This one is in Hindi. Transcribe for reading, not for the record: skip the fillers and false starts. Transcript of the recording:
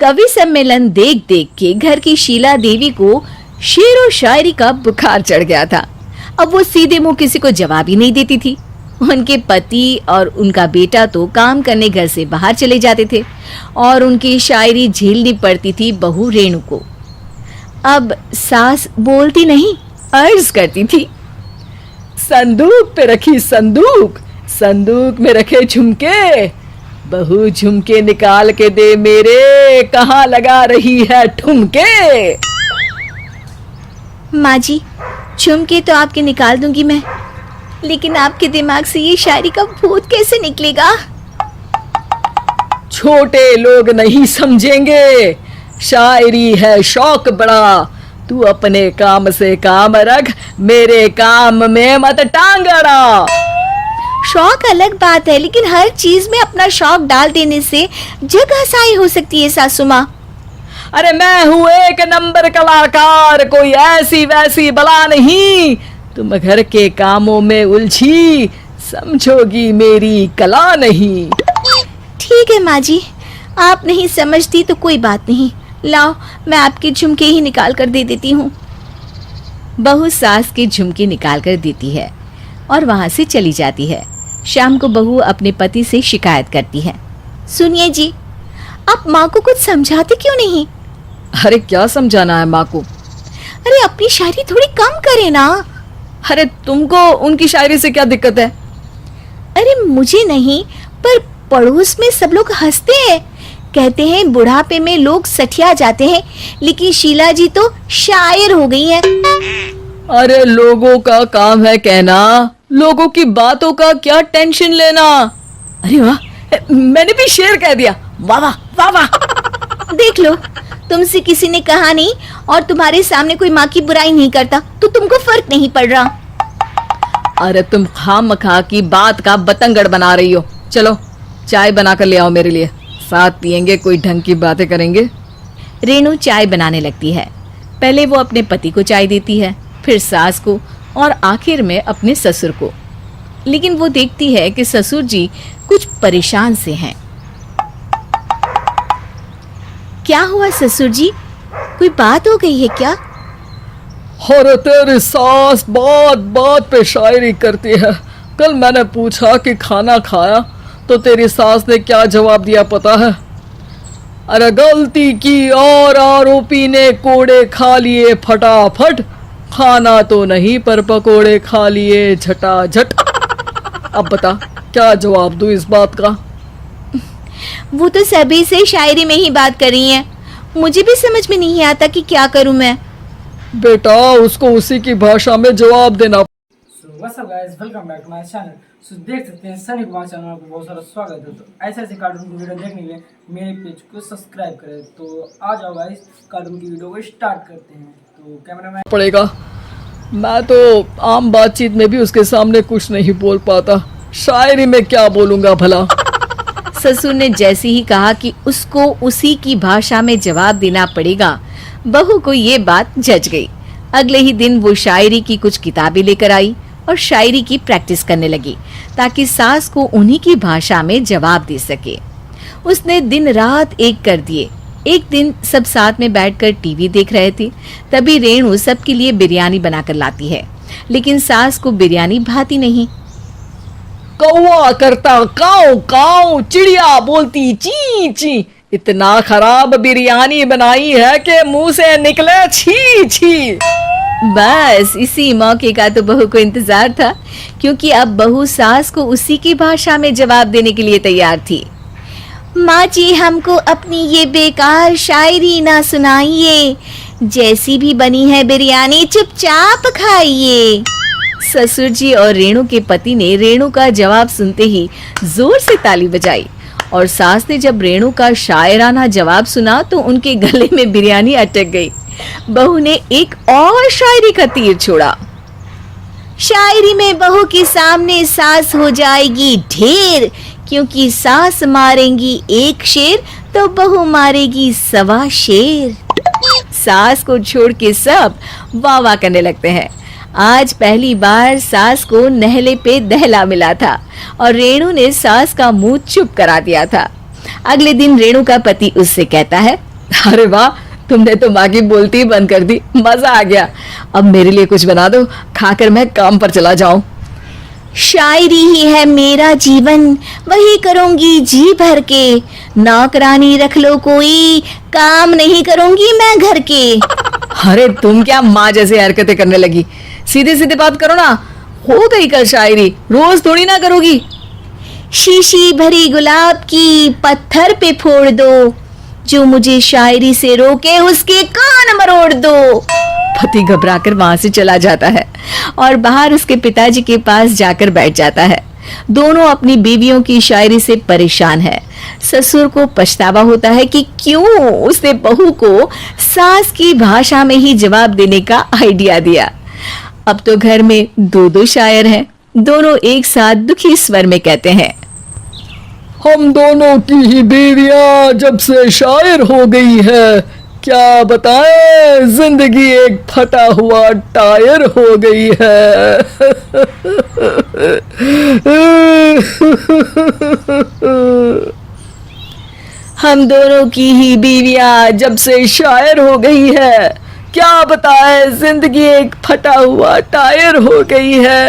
कवि सम्मेलन देख देख के घर की शीला देवी को शेर और शायरी का बुखार चढ़ गया था। अब वो सीधे मुंह किसी को जवाब ही नहीं देती थी। उनके पति और उनका बेटा तो काम करने घर से बाहर चले जाते थे और उनकी शायरी झेलनी पड़ती थी बहू रेणु को। अब सास बोलती नहीं, अर्ज करती थी, संदूक पे रखी संदूक, संदूक में रखे झुमके, बहू झुमके निकाल के दे मेरे, कहाँ लगा रही है ठुमके। माँ जी, झुमके तो आपके निकाल दूंगी मैं, लेकिन आपके दिमाग से ये शायरी का भूत कैसे निकलेगा? छोटे लोग नहीं समझेंगे, शायरी है शौक बड़ा, तू अपने काम से काम रख, मेरे काम में मत टांग अड़ा। शौक अलग बात है, लेकिन हर चीज में अपना शौक डाल देने से जग हंसाई हो सकती है सासू माँ। अरे मैं हूँ एक नंबर कलाकार, कोई ऐसी वैसी बला नहीं, तुम घर के कामों में उलझी, समझोगी मेरी कला नहीं। ठीक है माँ जी, आप नहीं समझती तो कोई बात नहीं, लाओ मैं आपके झुमके ही निकाल कर दे देती हूँ। बहू सास के झुमके निकाल कर देती है और वहां से चली जाती है। शाम को बहू अपने पति से शिकायत करती है, सुनिए जी, आप माँ को कुछ समझाते क्यों नहीं? अरे क्या समझाना है माँ को? अरे अपनी शायरी थोड़ी कम करे ना। अरे तुमको उनकी शायरी से क्या दिक्कत है? अरे मुझे नहीं, पर पड़ोस में सब लोग हंसते हैं, कहते हैं बुढ़ापे में लोग सठिया जाते हैं, लेकिन शीला जी तो शायर हो गई हैं। अरे लोगों का काम है कहना, लोगों की बातों का क्या टेंशन लेना। अरे वाह, मैंने भी शेर कह दिया, वाह वाह वाह वाह। देख लो, तुमसे किसी ने कहा नहीं और तुम्हारे सामने कोई माँ की बुराई नहीं करता तो तुमको फर्क नहीं पड़ रहा। अरे तुम खामखा की बात का बतंगड़ बना रही हो। चलो चाय बना कर ले आओ मेरे लिए, साथ पियेंगे, कोई ढंग की बातें करेंगे। रेणु चाय बनाने लगती है। पहले वो अपने पति को चाय देती है, फिर सास को और आखिर में अपने ससुर को। लेकिन वो देखती है कि ससुर जी कुछ परेशान से हैं। क्या हुआ ससुर जी, कोई बात हो गई है क्या? अरे तेरी सास बात बात पे शायरी करती है। कल मैंने पूछा कि खाना खाया तो तेरी सास ने क्या जवाब दिया पता है? अरे गलती की और आरोपी ने कोड़े खा लिए फटाफट, खाना तो नहीं पर पकोड़े खा लिए झटाझट। अब बता क्या जवाब दूं इस बात का? वो तो सभी से शायरी में ही बात कर रही हैं, मुझे भी समझ में नहीं आता कि क्या करूं मैं। बेटा उसको उसी की भाषा में जवाब देना। What's up guys, welcome back to my channel. So देख सकते हैं सनी कुमार चैनल में आपको बहुत सारा स्वागत है। तो ऐसे ऐसे कार्टून की वीडियो देखने के लिए मेरे पेज को सब्सक्राइब करें। तो आ जाओ गाइस, कार्टून की वीडियो को स्टार्ट करते हैं। तो कैमरामैन पड़ेगा, मैं तो आम बातचीत में भी उसके सामने कुछ नहीं बोल पाता, शायरी में क्या बोलूंगा भला। ससुर ने जैसे ही कहा कि उसको उसी की भाषा में जवाब देना पड़ेगा, बहू को ये बात जच गई। अगले ही दिन वो शायरी की कुछ किताबें लेकर आई और शायरी की प्रैक्टिस करने लगी ताकि सास को उन्हीं की भाषा में जवाब दे सके। उसने दिन रात एक कर दिए। एक दिन सब साथ में बैठकर टीवी देख रहे थे, तभी रेणु सबके लिए बिरयानी बनाकर लाती है, लेकिन सास को बिरयानी भाती नहीं। कौवा करता काऊ काऊ, चिड़िया बोलती ची ची, इतना खराब बिरयानी बनाई है कि मुंह से निकले छी छी। बस इसी मौके का तो बहू को इंतजार था, क्योंकि अब बहू सास को उसी की भाषा में जवाब देने के लिए तैयार थी। माँ जी, हमको अपनी ये बेकार शायरी ना सुनाइए, जैसी भी बनी है बिरयानी चुपचाप खाइए। ससुर जी और रेणु के पति ने रेणु का जवाब सुनते ही जोर से ताली बजाई और सास ने जब रेणु का शायराना जवाब सुना तो उनके गले में बिरयानी अटक गई। बहू ने एक और शायरी का तीर छोड़ा। शायरी में बहू के सामने सास हो जाएगी ढेर, क्योंकि सास मारेंगी एक शेर तो बहू मारेगी 1.25 शेर। सास को छोड़ के सब वाह वाह करने लगते हैं। आज पहली बार सास को नहले पे दहला मिला था और रेणु ने सास का मुंह चुप करा दिया था। अगले दिन रेणु का पति उससे कहता है, अरे वाह, तुमने तो माँ की बोलती ही बंद कर दी, मजा आ गया। अब मेरे लिए कुछ बना दो, खाकर मैं काम पर चला जाऊं। शायरी ही है मेरा जीवन, वही करूंगी जी भर के, नौकरानी रख लो कोई, काम नहीं करूंगी मैं घर के। अरे तुम क्या माँ जैसी हरकतें करने लगी, सीधे सीधे बात करो ना। हो गई कल शायरी, रोज थोड़ी ना करोगी। शीशी भरी गुलाब की पत्थर पे फोड़ दो, जो मुझे शायरी से रोके उसके कान मरोड़ दो। पति घबराकर वहां से चला जाता है और बाहर उसके पिताजी के पास जाकर बैठ जाता है। दोनों अपनी बीवियों की शायरी से परेशान है। ससुर को पछतावा होता है कि क्यों उसने बहू को सास की भाषा में ही जवाब देने का आइडिया दिया। अब तो घर में दो शायर हैं। दोनों एक साथ दुखी स्वर में कहते हैं, हम दोनों की ही बीवियां जब से शायर हो गई है, क्या बताएं, जिंदगी एक फटा हुआ टायर हो गई है। हम दोनों की ही बीवियां जब से शायर हो गई है, क्या बताएं, जिंदगी एक फटा हुआ टायर हो गई है।